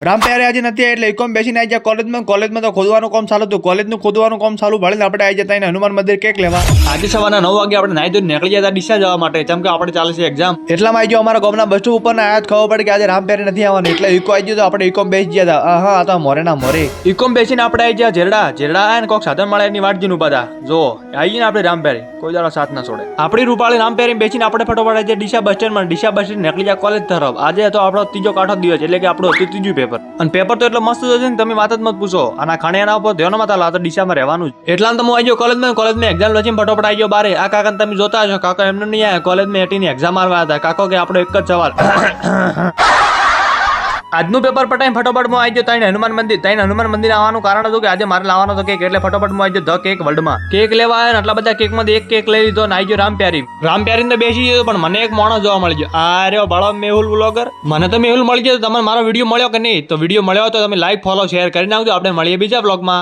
રામ પ્યારે આજે નથી એટલે ઇકોમ બેસીને આવી જાય કોલેજમાં તો ખોદવાનું કામ ચાલુ હતું. કોલેજનું ખોદવાનું કામ ચાલુ ભણીને આપણે આવી જતા હનુમાન મંદિર કેક લેવા. આજે સવારના 9 વાગે આપણે નાઈ ધોઈને નીકળી જતા ડીસા જવા માટે, જેમ કે આપણે ચાલે છે એક્ઝામ. એટલામાં આવી ગયો અમારા ગામના બસ સ્ટોપ ઉપર આયા ખબર પડી કે આજે રામ પ્યારે નથી આવવાનું એટલે ઇકો આવી ગયો તો આપણે ઇકોમ બેસી ગયા હતા. હા આ તો મોરેના મોરે ઇકોમ બેસીને આપણે આવી ગયા જેરડા આયા ને કોક સાધન મળે એની વાટ જોઈને ઉભા હતા. જો આવીએ ને આપણે રામ પ્યારે કોઈ દાડો સાથ ના છોડે. આપણી રૂપાળી રામ પ્યારે બેસીને આપણે ફટોફટ આવી ડીસા બસ સ્ટેન્ડ નીકળી જાય કોલેજ તરફ. આજે તો આપણો ત્રીજો કાઠો દિવસ એટલે કે આપણું હતું ત્રીજું પેપર. અને પેપર તો એટલો મસ્ત છે ને તમે વાત જ મત પૂછો. આના ખાણિયાના ઉપર ધ્યાનમાં તાલા તો ડીસામાં રહેવાનું જ. એટલા તો હું આવી ગયો કોલેજમાં એક્ઝામ લઈને ફટોફટ આવી ગયો બારે. આ કાકા તમે જોતા હશો, કાકા એમને નહીં આવ્યા કોલેજમાં એટીની એક્ઝામ મારવા હતા. કાકો કે આપણો એક જ સવાલ. આજનું પેપર પટાઈને ફટોફટ હું આવી ગયો ત્યાં હનુમાન મંદિર આવવાનું કારણ હતું કે આજે મારે લાવવાનો હતો કેક, એટલે ફટોફટ હું આવી ગયો ધ કેક વર્લ્ડમાં. કેક લેવા આવ્યા ને આટલા બધા કેકમાંથી એક કેક લઈ લીધો ને આવી ગયો રામ પ્યારી તો બેસી ગયો. પણ મને એક માણસ જોવા મળી ગયો. આ રહ્યો ભાળો મેહુલ બ્લોગર. મને તો મેહુલ મળી ગયો. તમને મારો વિડીયો મળ્યો કે નહીં? તો વિડીયો મળ્યો તો તમે લાઈક ફોલો શેર કરી નાખજો. આપણે મળીએ બીજા બ્લોગમાં.